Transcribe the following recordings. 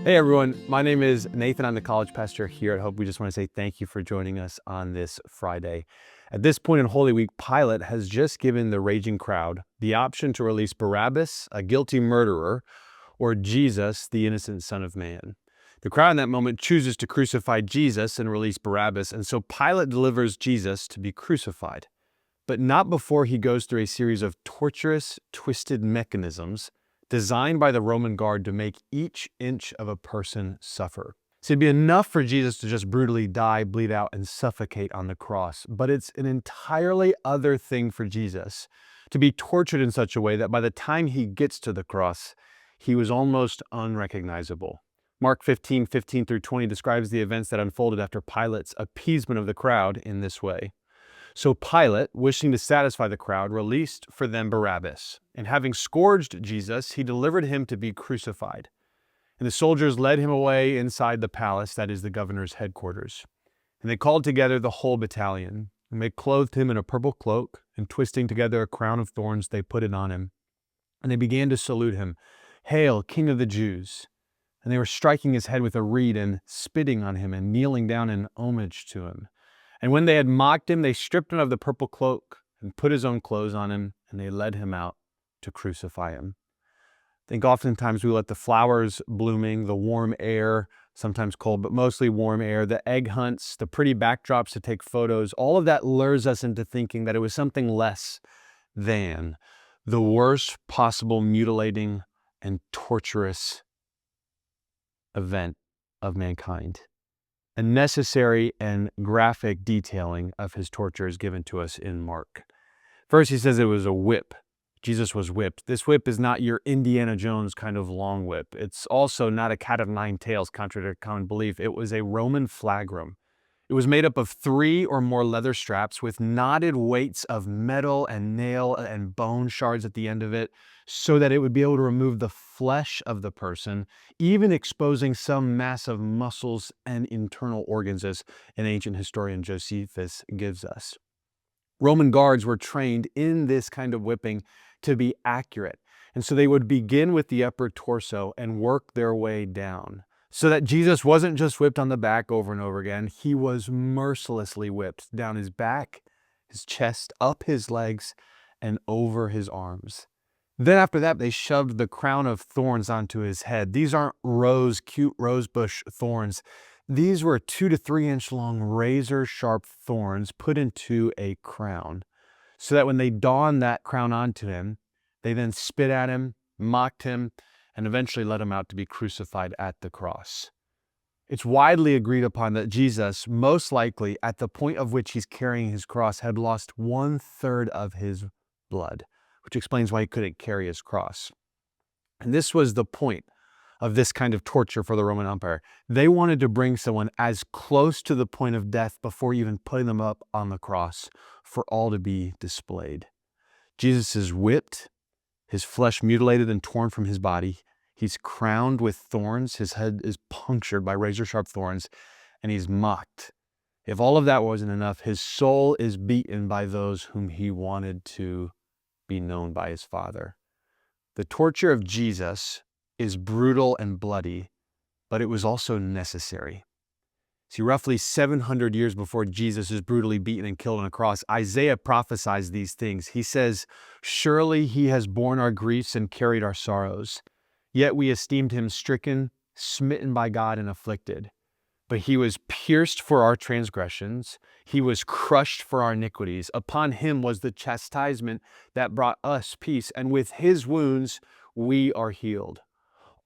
Hey everyone, my name is Nathan. I'm the college pastor here at Hope. We just want to say thank you for joining us on this Friday. At this point in Holy Week, Pilate has just given the raging crowd the option to release Barabbas, a guilty murderer, or Jesus, the innocent Son of Man. The crowd in that moment chooses to crucify Jesus and release Barabbas, and so Pilate delivers Jesus to be crucified, but not before he goes through a series of torturous, twisted mechanisms designed by the Roman guard to make each inch of a person suffer. So it'd be enough for Jesus to just brutally die, bleed out, and suffocate on the cross, but it's an entirely other thing for Jesus to be tortured in such a way that by the time he gets to the cross, he was almost unrecognizable. Mark 15 through 20 describes the events that unfolded after Pilate's appeasement of the crowd in this way. So Pilate, wishing to satisfy the crowd, released for them Barabbas. And having scourged Jesus, he delivered him to be crucified. And the soldiers led him away inside the palace, that is the governor's headquarters. And they called together the whole battalion. And they clothed him in a purple cloak, and twisting together a crown of thorns, they put it on him. And they began to salute him, "Hail, King of the Jews!" And they were striking his head with a reed and spitting on him and kneeling down in homage to him. And when they had mocked him, they stripped him of the purple cloak and put his own clothes on him, and they led him out to crucify him. I think oftentimes we let the flowers blooming, the warm air, sometimes cold, but mostly warm air, the egg hunts, the pretty backdrops to take photos, all of that lures us into thinking that it was something less than the worst possible mutilating and torturous event of mankind. A necessary and graphic detailing of his torture is given to us in Mark. First, he says it was a whip. Jesus was whipped. This whip is not your Indiana Jones kind of long whip. It's also not a cat of nine tails, contrary to common belief. It was a Roman flagrum. It was made up of 3 or more leather straps with knotted weights of metal and nail and bone shards at the end of it, so that it would be able to remove the flesh of the person, even exposing some massive muscles and internal organs, as an ancient historian Josephus gives us. Roman guards were trained in this kind of whipping to be accurate, and so they would begin with the upper torso and work their way down, so that Jesus wasn't just whipped on the back over and over again. He was mercilessly whipped down his back, his chest, up his legs, and over his arms. Then after that, they shoved the crown of thorns onto his head. These aren't cute rosebush thorns. These were 2 to 3 inch long razor sharp thorns put into a crown, so that when they donned that crown onto him, they then spit at him, mocked him, and eventually led him out to be crucified at the cross. It's widely agreed upon that Jesus, most likely at the point of which he's carrying his cross, had lost 1/3 of his blood, which explains why he couldn't carry his cross. And this was the point of this kind of torture for the Roman Empire. They wanted to bring someone as close to the point of death before even putting them up on the cross for all to be displayed. Jesus is whipped, his flesh mutilated and torn from his body. He's crowned with thorns. His head is punctured by razor-sharp thorns, and he's mocked. If all of that wasn't enough, his soul is beaten by those whom he wanted to be known by his Father. The torture of Jesus is brutal and bloody, but it was also necessary. See, roughly 700 years before Jesus is brutally beaten and killed on a cross, Isaiah prophesies these things. He says, "Surely he has borne our griefs and carried our sorrows. Yet we esteemed him stricken, smitten by God, and afflicted. But he was pierced for our transgressions. He was crushed for our iniquities. Upon him was the chastisement that brought us peace, and with his wounds we are healed.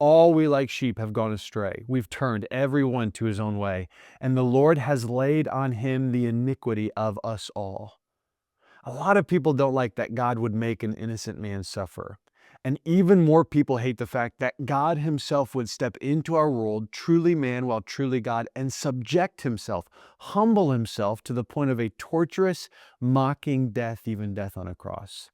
All we like sheep have gone astray. We've turned every one to his own way, and the Lord has laid on him the iniquity of us all." A lot of people don't like that God would make an innocent man suffer. And even more people hate the fact that God himself would step into our world, truly man while truly God, and subject himself, humble himself to the point of a torturous, mocking death, even death on a cross.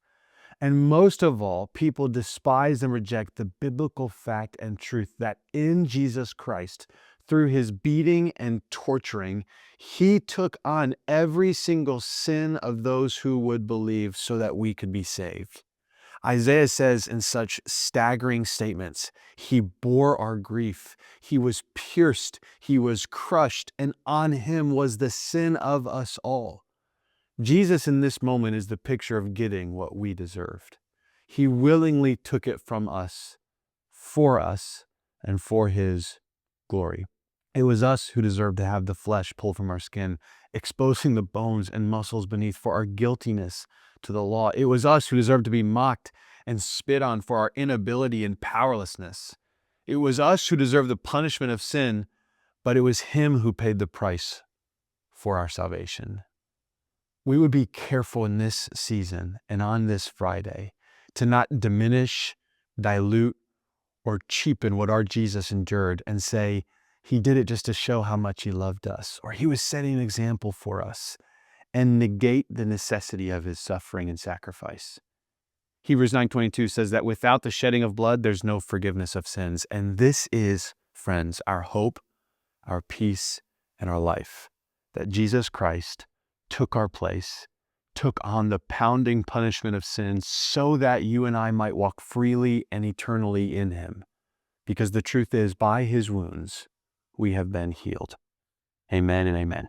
And most of all, people despise and reject the biblical fact and truth that in Jesus Christ, through his beating and torturing, he took on every single sin of those who would believe so that we could be saved. Isaiah says in such staggering statements, he bore our grief, he was pierced, he was crushed, and on him was the sin of us all. Jesus in this moment is the picture of getting what we deserved. He willingly took it from us, and for his glory. It was us who deserved to have the flesh pulled from our skin, exposing the bones and muscles beneath for our guiltiness to the law. It was us who deserved to be mocked and spit on for our inability and powerlessness. It was us who deserved the punishment of sin, but it was him who paid the price for our salvation. We would be careful in this season and on this Friday to not diminish, dilute, or cheapen what our Jesus endured and say, he did it just to show how much he loved us, or he was setting an example for us, and negate the necessity of his suffering and sacrifice. Hebrews 9:22 says that without the shedding of blood, there's no forgiveness of sins. And this is, friends, our hope, our peace, and our life, that Jesus Christ took our place, took on the pounding punishment of sin so that you and I might walk freely and eternally in him. Because the truth is, by his wounds, we have been healed. Amen and amen.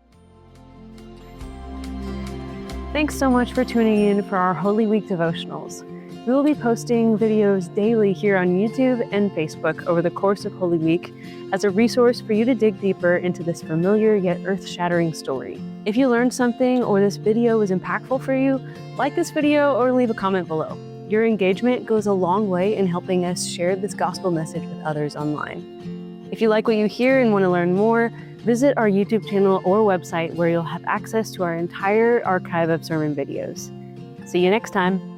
Thanks so much for tuning in for our Holy Week devotionals. We will be posting videos daily here on YouTube and Facebook over the course of Holy Week as a resource for you to dig deeper into this familiar yet earth-shattering story. If you learned something or this video was impactful for you, like this video or leave a comment below. Your engagement goes a long way in helping us share this gospel message with others online. If you like what you hear and want to learn more, visit our YouTube channel or website where you'll have access to our entire archive of sermon videos. See you next time.